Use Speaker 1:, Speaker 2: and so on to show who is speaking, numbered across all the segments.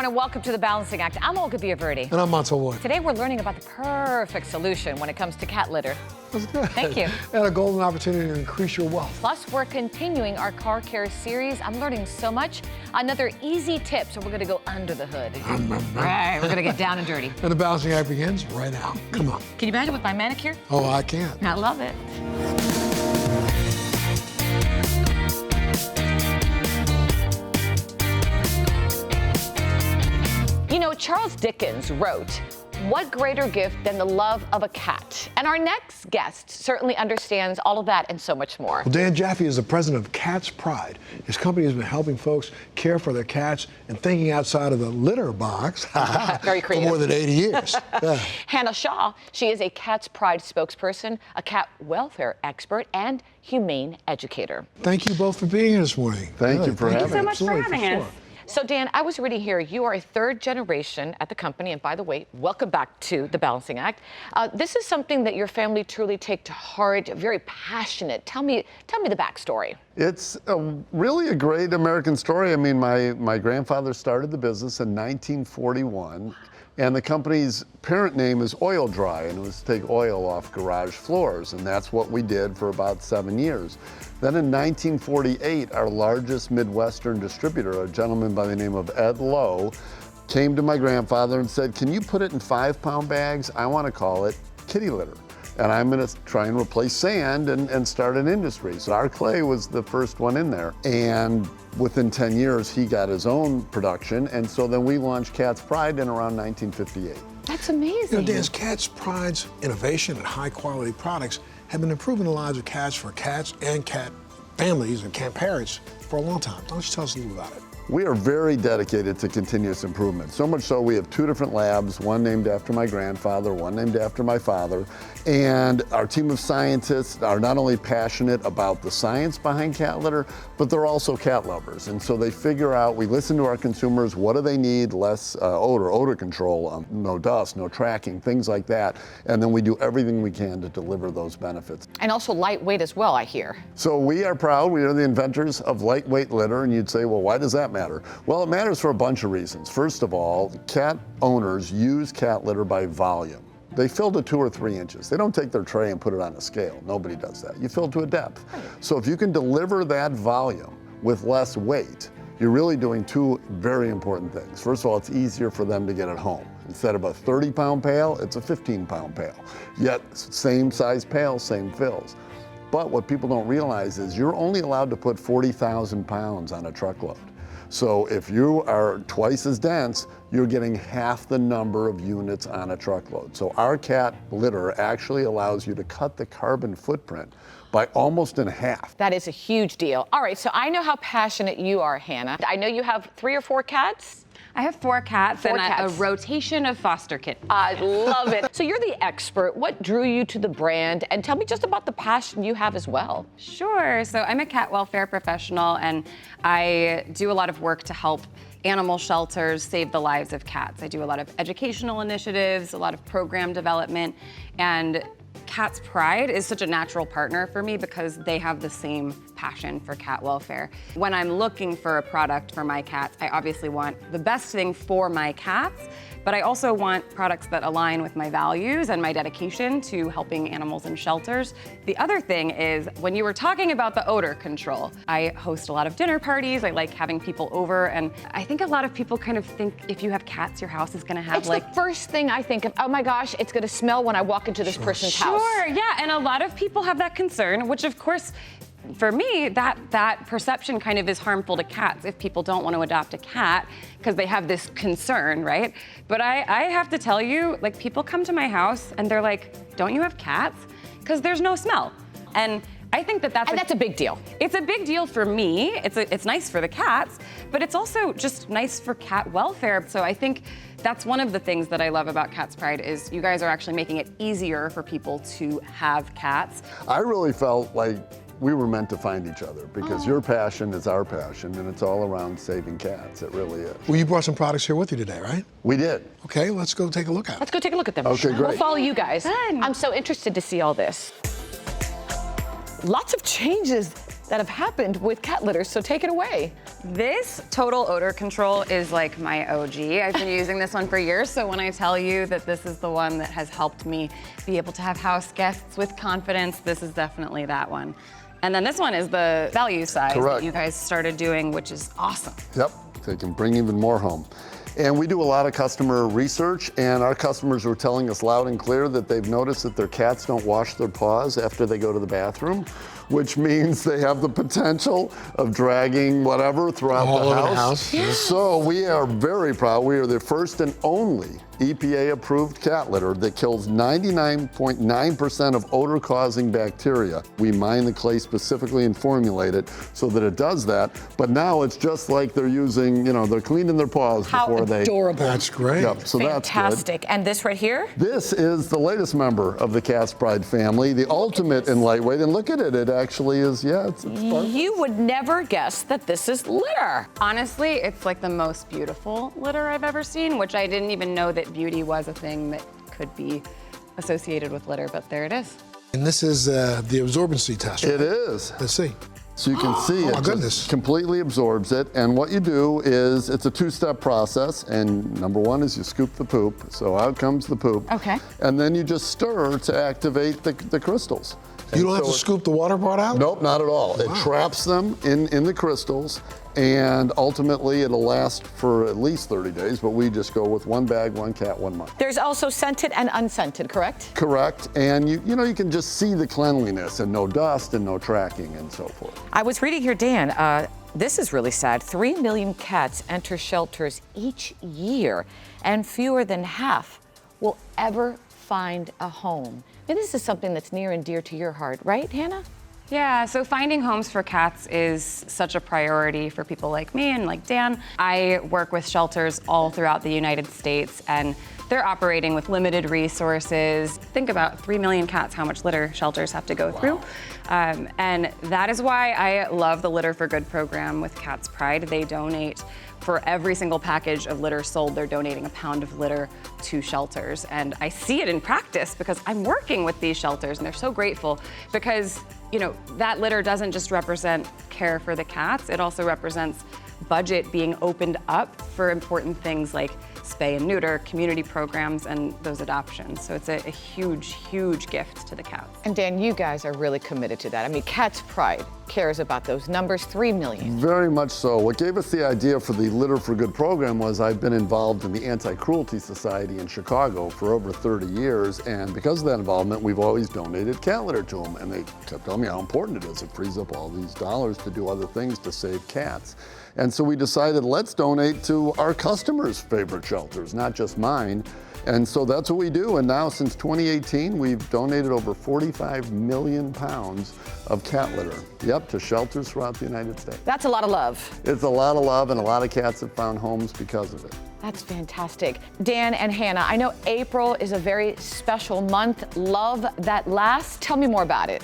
Speaker 1: everyone, and welcome to The Balancing Act. I'm Olga Biaverdi.
Speaker 2: And I'm Montel Wood.
Speaker 1: Today, we're learning about the perfect solution when it comes to cat litter.
Speaker 2: That's good.
Speaker 1: Thank you.
Speaker 2: And a golden opportunity to increase your wealth.
Speaker 1: Plus, we're continuing our car care series. I'm learning so much. Another easy tip, so we're going to go under the hood. Right, we're going to get down and dirty.
Speaker 2: And the Balancing Act begins right now. Come on.
Speaker 1: Can you imagine with my manicure?
Speaker 2: Oh, I can't.
Speaker 1: I love it. You know, Charles Dickens wrote, "What greater gift than the love of a cat?" And our next guest certainly understands all of that and so much more.
Speaker 2: Well, Dan Jaffe is the president of Cat's Pride. His company has been helping folks care for their cats and thinking outside of the litter box
Speaker 1: Very creative.
Speaker 2: for more than 80 years. Yeah.
Speaker 1: Hannah Shaw, she is a Cat's Pride spokesperson, a cat welfare expert, and humane educator.
Speaker 2: Thank you both for being here this morning.
Speaker 3: Thank you for having us.
Speaker 4: Thank you so much for having us.
Speaker 1: So, Dan, I was reading here, you are a third generation at the company, and by the way, welcome back to the Balancing Act. This is something that your family truly take to heart, very passionate. Tell me the backstory.
Speaker 3: It's really a great American story. I mean, my grandfather started the business in 1941, and the company's parent name is Oil Dry, and it was to take oil off garage floors, and that's what we did for about 7 years. Then in 1948, our largest Midwestern distributor, a gentleman by the name of Ed Lowe, came to my grandfather and said, "Can you put it in 5-pound bags? I want to call it kitty litter. And I'm going to try and replace sand and start an industry." So our clay was the first one in there. And within 10 years, he got his own production. And so then we launched Cat's Pride in around 1958.
Speaker 1: That's amazing.
Speaker 2: You know, Dan, Cat's Pride's innovation and high-quality products have been improving the lives of cats for cats and cat families and cat parents for a long time. Why don't you tell us a little about it?
Speaker 3: We are very dedicated to continuous improvement. So much so we have 2 different labs, one named after my grandfather, one named after my father. And our team of scientists are not only passionate about the science behind cat litter, but they're also cat lovers. And so they figure out, we listen to our consumers, what do they need? Less odor control, no dust, no tracking, things like that. And then we do everything we can to deliver those benefits.
Speaker 1: And also lightweight as well, I hear.
Speaker 3: So we are proud, we are the inventors of lightweight litter, and you'd say, well, why does that matter? Well, it matters for a bunch of reasons. First of all, cat owners use cat litter by volume. They fill to 2 or 3 inches. They don't take their tray and put it on a scale. Nobody does that. You fill to a depth. So if you can deliver that volume with less weight, you're really doing 2 very important things. First of all, it's easier for them to get it home. Instead of a 30-pound pail, it's a 15-pound pail. Yet, same size pail, same fills. But what people don't realize is you're only allowed to put 40,000 pounds on a truckload. So if you are twice as dense, you're getting half the number of units on a truckload. So our cat litter actually allows you to cut the carbon footprint by almost in half.
Speaker 1: That is a huge deal. All right, so I know how passionate you are, Hannah. I know you have 3 or 4 cats.
Speaker 4: I have 4 cats
Speaker 1: 4
Speaker 4: and
Speaker 1: cats.
Speaker 4: a rotation of foster kittens.
Speaker 1: I love it. So you're the expert. What drew you to the brand? And tell me just about the passion you have as well.
Speaker 4: Sure. So I'm a cat welfare professional, and I do a lot of work to help animal shelters save the lives of cats. I do a lot of educational initiatives, a lot of program development, and Cat's Pride is such a natural partner for me because they have the same passion for cat welfare. When I'm looking for a product for my cats, I obviously want the best thing for my cats, but I also want products that align with my values and my dedication to helping animals in shelters. The other thing is, when you were talking about the odor control, I host a lot of dinner parties. I like having people over, and I think a lot of people kind of think if you have cats, your house is gonna have
Speaker 1: It's the first thing I think of. Oh my gosh, it's gonna smell when I walk into this person's house.
Speaker 4: Sure, yeah, and a lot of people have that concern, which of course, for me, that perception kind of is harmful to cats if people don't want to adopt a cat because they have this concern, right? But I have to tell you, like, people come to my house and they're like, "Don't you have cats?" Because there's no smell. And I think that's
Speaker 1: a big deal.
Speaker 4: It's a big deal for me. It's nice for the cats, but it's also just nice for cat welfare. So I think that's one of the things that I love about Cat's Pride is you guys are actually making it easier for people to have cats.
Speaker 3: I really felt like we were meant to find each other because your passion is our passion, and it's all around saving cats. It really is.
Speaker 2: Well, you brought some products here with you today, right?
Speaker 3: We did.
Speaker 2: Okay, let's go take a look at
Speaker 1: Let's
Speaker 2: it.
Speaker 1: go take a look at them.
Speaker 3: Okay, great.
Speaker 1: We'll follow you guys.
Speaker 4: Fun.
Speaker 1: I'm so interested to see all this. Lots of changes that have happened with cat litter, so take it away.
Speaker 4: This total odor control is like my OG. I've been using this one for years, so when I tell you that this is the one that has helped me be able to have house guests with confidence, this is definitely that one. And then this one is the value size that you guys started doing, which is awesome.
Speaker 3: Yep, they can bring even more home. And we do a lot of customer research, and our customers are telling us loud and clear that they've noticed that their cats don't wash their paws after they go to the bathroom, which means they have the potential of dragging whatever throughout the house.
Speaker 2: Yeah.
Speaker 3: So we are very proud. We are the first and only EPA-approved cat litter that kills 99.9% of odor-causing bacteria. We mine the clay specifically and formulate it so that it does that. But now it's just like they're using, they're cleaning their paws before they.
Speaker 1: How adorable.
Speaker 2: That's great.
Speaker 3: Yep, so
Speaker 1: Fantastic.
Speaker 3: that's good.
Speaker 1: And this right here?
Speaker 3: This is the latest member of the Cat's Pride family, the ultimate in lightweight. And look at it, it actually is, it's
Speaker 1: You would never guess that this is litter.
Speaker 4: Honestly, it's like the most beautiful litter I've ever seen, which I didn't even know that beauty was a thing that could be associated with litter, but there it is.
Speaker 2: And this is the absorbency test. Right?
Speaker 3: It is.
Speaker 2: Let's see.
Speaker 3: So you can see it just completely absorbs it. And what you do is, it's a two-step process. And number one is you scoop the poop. So out comes the poop.
Speaker 1: Okay.
Speaker 3: And then you just stir to activate the crystals.
Speaker 2: You don't have to scoop the water part out?
Speaker 3: Nope, not at all. Wow. It traps them in the crystals, and ultimately it'll last for at least 30 days, but we just go with one bag, one cat, 1 month.
Speaker 1: There's also scented and unscented, correct?
Speaker 3: Correct, and you can just see the cleanliness and no dust and no tracking and so forth.
Speaker 1: I was reading here, Dan, this is really sad. 3 million cats enter shelters each year, and fewer than half will ever find a home. And this is something that's near and dear to your heart, right, Hannah?
Speaker 4: Yeah, so finding homes for cats is such a priority for people like me and like Dan. I work with shelters all throughout the United States, and they're operating with limited resources. Think about 3 million cats, how much litter shelters have to go through. And that is why I love the Litter for Good program with Cat's Pride. They donate, for every single package of litter sold, they're donating a pound of litter to shelters. And I see it in practice because I'm working with these shelters, and they're so grateful because that litter doesn't just represent care for the cats, it also represents budget being opened up for important things like spay and neuter, community programs, and those adoptions. So it's a huge, huge gift to the cats.
Speaker 1: And Dan, you guys are really committed to that. I mean, Cat's Pride cares about those numbers, 3 million.
Speaker 3: Very much so. What gave us the idea for the Litter for Good program was I've been involved in the Anti-Cruelty Society in Chicago for over 30 years, and because of that involvement, we've always donated cat litter to them, and they kept telling me how important it is. It frees up all these dollars to do other things to save cats. And so we decided, let's donate to our customers' favorite shelters, not just mine. And so that's what we do. And now since 2018, we've donated over 45 million pounds of cat litter, to shelters throughout the United States.
Speaker 1: That's a lot of love.
Speaker 3: It's a lot of love, and a lot of cats have found homes because of it.
Speaker 1: That's fantastic. Dan and Hannah, I know April is a very special month. Love that lasts. Tell me more about it.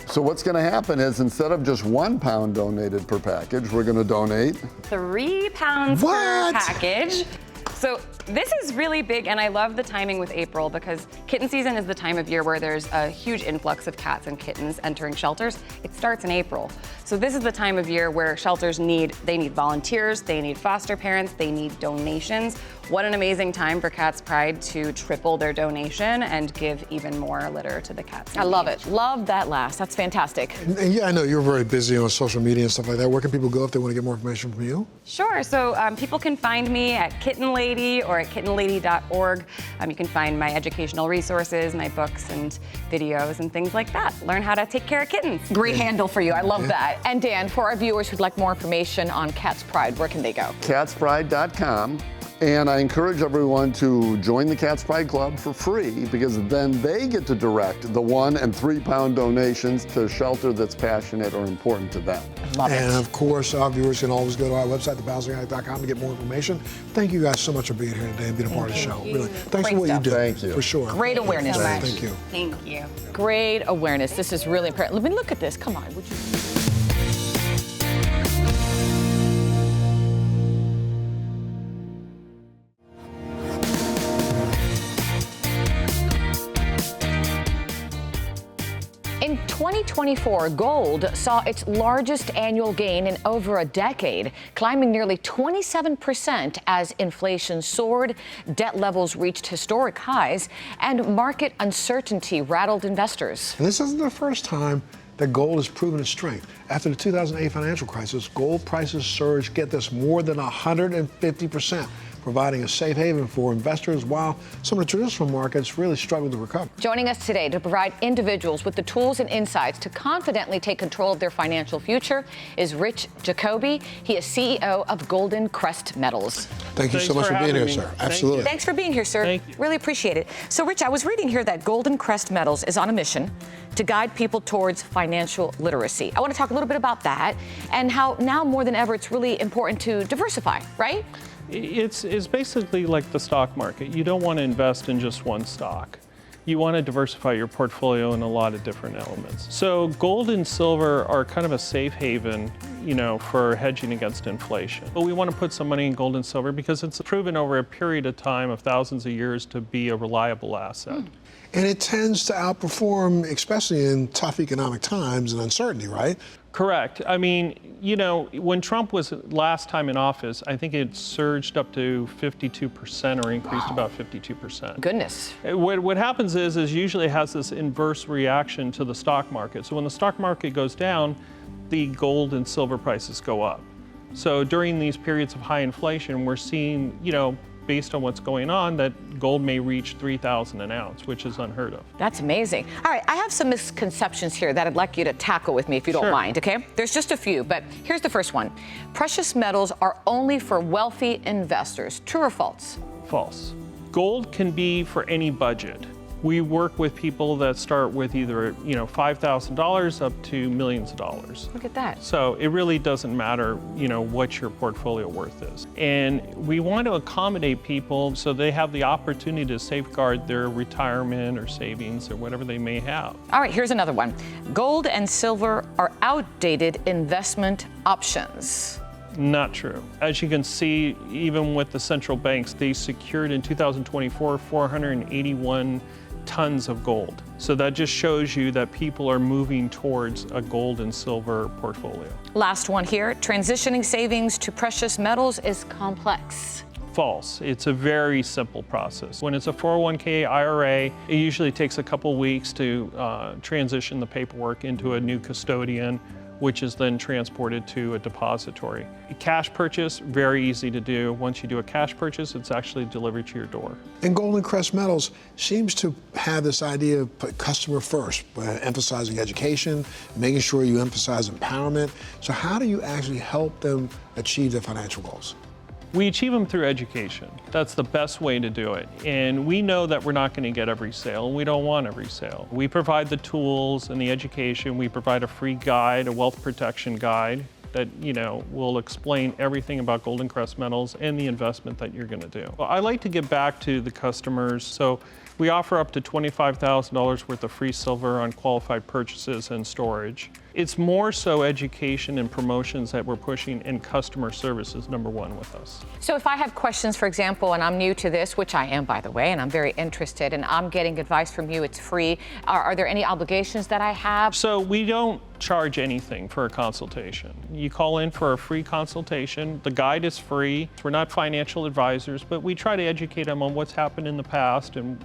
Speaker 3: So what's going to happen is, instead of just 1 pound donated per package, we're going to donate
Speaker 4: 3 pounds per package. So this is really big, and I love the timing with April because kitten season is the time of year where there's a huge influx of cats and kittens entering shelters. It starts in April. So this is the time of year where shelters need volunteers, they need foster parents, they need donations. What an amazing time for Cat's Pride to triple their donation and give even more litter to the cats.
Speaker 1: I love it. Love that last. That's fantastic.
Speaker 2: And yeah, I know you're very busy on social media and stuff like that. Where can people go if they want to get more information from you?
Speaker 4: Sure. So people can find me at Kitten Lady or at kittenlady.org. You can find my educational resources, my books and videos and things like that. Learn how to take care of kittens.
Speaker 1: Great handle for you. I love that. And Dan, for our viewers who'd like more information on Cat's Pride, where can they go?
Speaker 3: Catspride.com. And I encourage everyone to join the Cat's Pride Club for free, because then they get to direct the 1 and 3 pound donations to a shelter that's passionate or important to them.
Speaker 1: Love it.
Speaker 2: And of course, our viewers can always go to our website, thebalancingAct.com, to get more information. Thank you guys so much for being here today and being a part of the show. Really, thanks for what you do.
Speaker 3: Thank you.
Speaker 2: For sure.
Speaker 1: Great awareness.
Speaker 2: Thank you.
Speaker 4: Thank you.
Speaker 1: Great awareness. This is really important. Let me look at this. Come on. Would you? In 20 2024, gold saw its largest annual gain in over a decade, climbing nearly 27% as inflation soared, debt levels reached historic highs, and market uncertainty rattled investors.
Speaker 2: And this isn't the first time that gold has proven its strength. After the 2008 financial crisis, gold prices surged, get this, more than 150%. Providing a safe haven for investors while some of the traditional markets really struggle to recover.
Speaker 1: Joining us today to provide individuals with the tools and insights to confidently take control of their financial future is Rich Jacoby. He is CEO of GoldenCrest Metals.
Speaker 2: Thank you so much for being here, sir. Absolutely.
Speaker 1: Thanks for being here, sir.
Speaker 5: Thank you.
Speaker 1: Really appreciate it. So, Rich, I was reading here that GoldenCrest Metals is on a mission to guide people towards financial literacy. I want to talk a little bit about that and how now more than ever it's really important to diversify, right?
Speaker 5: It's basically like the stock market. You don't want to invest in just one stock. You want to diversify your portfolio in a lot of different elements. So gold and silver are kind of a safe haven, for hedging against inflation. But we want to put some money in gold and silver because it's proven over a period of time of thousands of years to be a reliable asset.
Speaker 2: And it tends to outperform, especially in tough economic times and uncertainty, right?
Speaker 5: Correct. I mean, when Trump was last time in office, I think it surged up to 52% or increased about 52%.
Speaker 1: Goodness.
Speaker 5: What happens is usually it has this inverse reaction to the stock market. So when the stock market goes down, the gold and silver prices go up. So during these periods of high inflation, we're seeing, based on what's going on, that gold may reach $3,000 an ounce, which is unheard of.
Speaker 1: That's amazing. All right, I have some misconceptions here that I'd like you to tackle with me if you don't mind, okay? There's just a few, but here's the first one. Precious metals are only for wealthy investors. True or false?
Speaker 5: False. Gold can be for any budget. We work with people that start with either, $5,000 up to millions of dollars.
Speaker 1: Look at that.
Speaker 5: So it really doesn't matter, what your portfolio worth is. And we want to accommodate people so they have the opportunity to safeguard their retirement or savings or whatever they may have.
Speaker 1: All right, here's another one. Gold and silver are outdated investment options.
Speaker 5: Not true. As you can see, even with the central banks, they secured in 2024 481 tons of gold. So that just shows you that people are moving towards a gold and silver portfolio.
Speaker 1: Last one here. Transitioning savings to precious metals is complex.
Speaker 5: False. It's a very simple process. When it's a 401k IRA, it usually takes a couple weeks to transition the paperwork into a new custodian, which is then transported to a depository. A cash purchase, very easy to do. Once you do a cash purchase, it's actually delivered to your door.
Speaker 2: And GoldenCrest Metals seems to have this idea of put customer first, emphasizing education, making sure you emphasize empowerment. So how do you actually help them achieve their financial goals?
Speaker 5: We achieve them through education. That's the best way to do it. And we know that we're not going to get every sale, and we don't want every sale. We provide the tools and the education. We provide a free guide, a wealth protection guide that, will explain everything about GoldenCrest Metals and the investment that you're going to do. Well, I like to give back to the customers. So we offer up to $25,000 worth of free silver on qualified purchases and storage. It's more so education and promotions that we're pushing, and customer service is number one with us.
Speaker 1: So if I have questions, for example, and I'm new to this, which I am, by the way, and I'm very interested, and I'm getting advice from you, it's free. Are there any obligations that I have?
Speaker 5: So we don't charge anything for a consultation. You call in for a free consultation. The guide is free. We're not financial advisors, but we try to educate them on what's happened in the past and,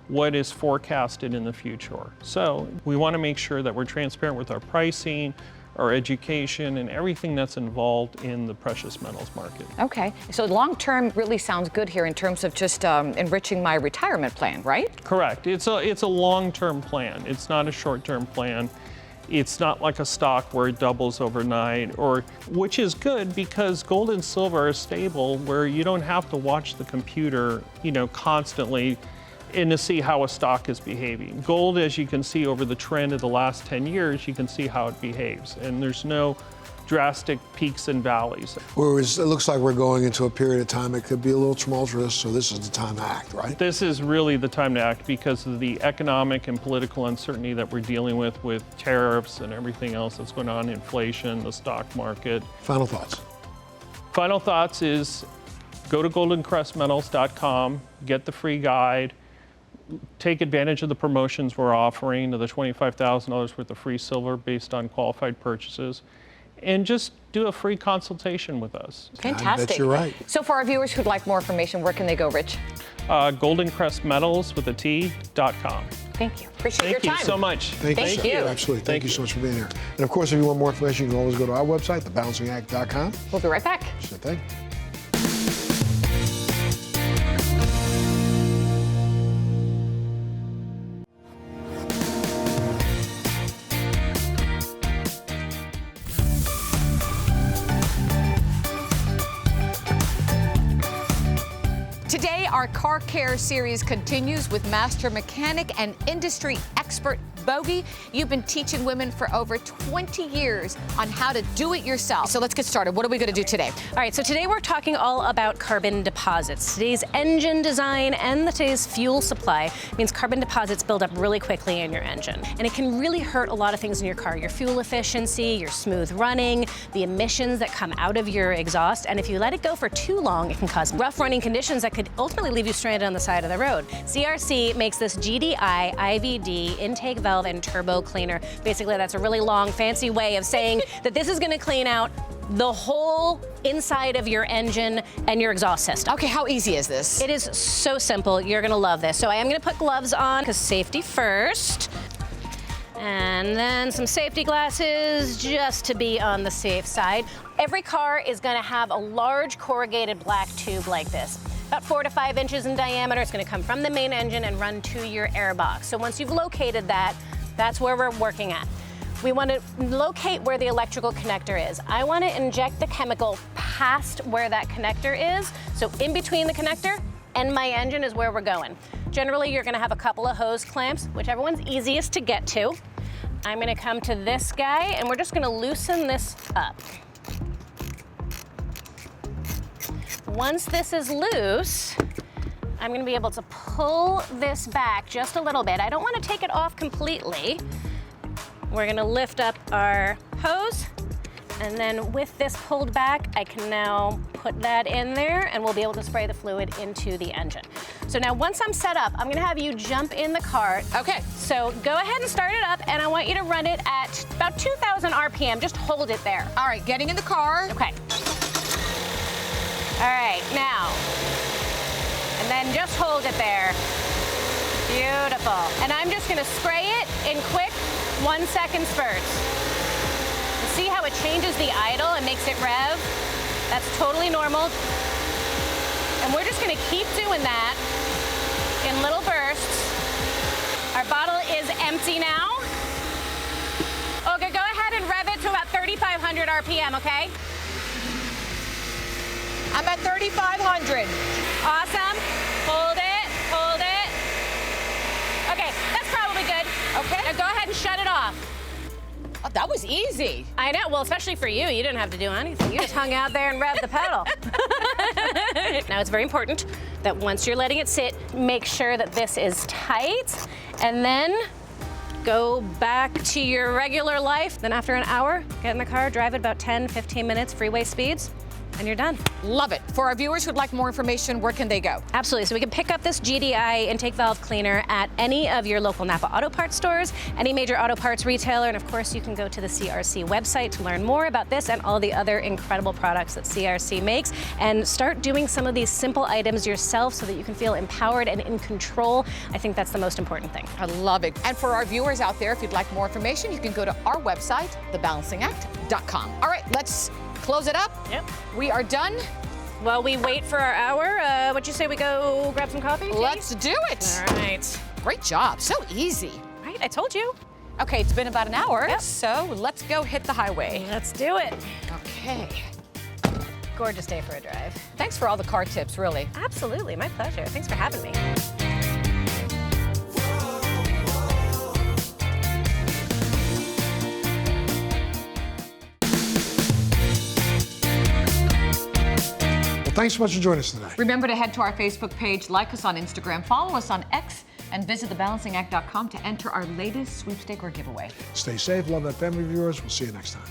Speaker 5: what is forecasted in the future. So we want to make sure that we're transparent with our pricing, our education, and everything that's involved in the precious metals market.
Speaker 1: Okay, so long-term really sounds good here in terms of just enriching my retirement plan, right?
Speaker 5: Correct. It's a long-term plan. It's not a short-term plan. It's not like a stock where it doubles overnight, which is good because gold and silver are stable where you don't have to watch the computer, constantly and to see how a stock is behaving. Gold, as you can see over the trend of the last 10 years, you can see how it behaves. And there's no drastic peaks and valleys.
Speaker 2: Whereas it looks like we're going into a period of time that could be a little tumultuous, so this is the time to act, right?
Speaker 5: This is really the time to act because of the economic and political uncertainty that we're dealing with tariffs and everything else that's going on, inflation, the stock market.
Speaker 2: Final thoughts.
Speaker 5: Final thoughts is go to goldencrestmetals.com, get the free guide, take advantage of the promotions we're offering, of the $25,000 worth of free silver based on qualified purchases, and just do a free consultation with us.
Speaker 1: Fantastic.
Speaker 2: I bet you're right.
Speaker 1: So for our viewers who'd like more information, where can they go, Rich?
Speaker 5: GoldenCrest Metals with a T.com.
Speaker 1: Thank you. Appreciate your time.
Speaker 5: Thank you so much.
Speaker 2: Thank you.
Speaker 1: Thank you.
Speaker 2: Absolutely. Thank you so much for being here. And of course, if you want more information, you can always go to our website, thebalancingAct.com.
Speaker 1: We'll be right back.
Speaker 2: Sure thing.
Speaker 1: Today, our car care series continues with master mechanic and industry expert Bogey. You've been teaching women for over 20 years on how to do it yourself. So let's get started. What are we going to do today?
Speaker 6: All right, so today we're talking all about carbon deposits. Today's engine design and today's fuel supply means carbon deposits build up really quickly in your engine. And it can really hurt a lot of things in your car, your fuel efficiency, your smooth running, the emissions that come out of your exhaust. And if you let it go for too long, it can cause rough running conditions that could ultimately leave you stranded on the side of the road. CRC makes this GDI IVD intake valve and turbo cleaner. Basically, that's a really long, fancy way of saying that this is going to clean out the whole inside of your engine and your exhaust system.
Speaker 1: Okay, how easy is this?
Speaker 6: It is so simple. You're going to love this. So I am going to put gloves on because safety first. And then some safety glasses just to be on the safe side. Every car is going to have a large corrugated black tube like this. About 4 to 5 inches in diameter. It's going to come from the main engine and run to your air box. So once you've located that, that's where we're working at. We want to locate where the electrical connector is. I want to inject the chemical past where that connector is. So in between the connector and my engine is where we're going. Generally, you're going to have a couple of hose clamps, whichever one's easiest to get to. I'm going to come to this guy, and we're just going to loosen this up. Once this is loose, I'm going to be able to pull this back just a little bit. I don't want to take it off completely. We're going to lift up our hose, and then with this pulled back, I can now put that in there, and we'll be able to spray the fluid into the engine. So now once I'm set up, I'm going to have you jump in the car.
Speaker 1: Okay.
Speaker 6: So go ahead and start it up, and I want you to run it at about 2,000 RPM. Just hold it there.
Speaker 1: All right, getting in the car.
Speaker 6: Okay. All right, now, and then just hold it there. Beautiful. And I'm just gonna spray it in quick 1 second spurts. You see how it changes the idle and makes it rev? That's totally normal. And we're just gonna keep doing that in little bursts. Our bottle is empty now. Okay, go ahead and rev it to about 3,500 RPM, okay?
Speaker 1: I'm at 3,500.
Speaker 6: Awesome. Hold it, hold it. Okay, that's probably good.
Speaker 1: Okay.
Speaker 6: Now go ahead and shut it off.
Speaker 1: Oh, that was easy.
Speaker 6: I know, well, especially for you. You didn't have to do anything. You just hung out there and revved the pedal. Now, it's very important that once you're letting it sit, make sure that this is tight, and then go back to your regular life. Then after an hour, get in the car, drive it about 10, 15 minutes, freeway speeds, and you're done.
Speaker 1: Love it. For our viewers who'd like more information, where can they go?
Speaker 6: Absolutely. So we can pick up this GDI intake valve cleaner at any of your local Napa Auto Parts stores, any major auto parts retailer, and of course you can go to the CRC website to learn more about this and all the other incredible products that CRC makes, and start doing some of these simple items yourself so that you can feel empowered and in control. I think that's the most important thing.
Speaker 1: I love it. And for our viewers out there, if you'd like more information, you can go to our website, thebalancingAct.com. All right, let's close it up.
Speaker 6: Yep.
Speaker 1: We are done.
Speaker 6: While we wait for our hour, what'd you say we go grab some coffee? Tea?
Speaker 1: Let's do it.
Speaker 6: All right.
Speaker 1: Great job. So easy.
Speaker 6: Right, I told you.
Speaker 1: Okay, it's been about an hour,
Speaker 6: Yep.
Speaker 1: so let's go hit the highway.
Speaker 6: Let's do it.
Speaker 1: Okay.
Speaker 6: Gorgeous day for a drive.
Speaker 1: Thanks for all the car tips, really.
Speaker 6: Absolutely, my pleasure. Thanks for having me.
Speaker 2: Thanks so much for joining us today.
Speaker 1: Remember to head to our Facebook page, like us on Instagram, follow us on X, and visit thebalancingAct.com to enter our latest sweepstake or giveaway.
Speaker 2: Stay safe, love that family, viewers. We'll see you next time.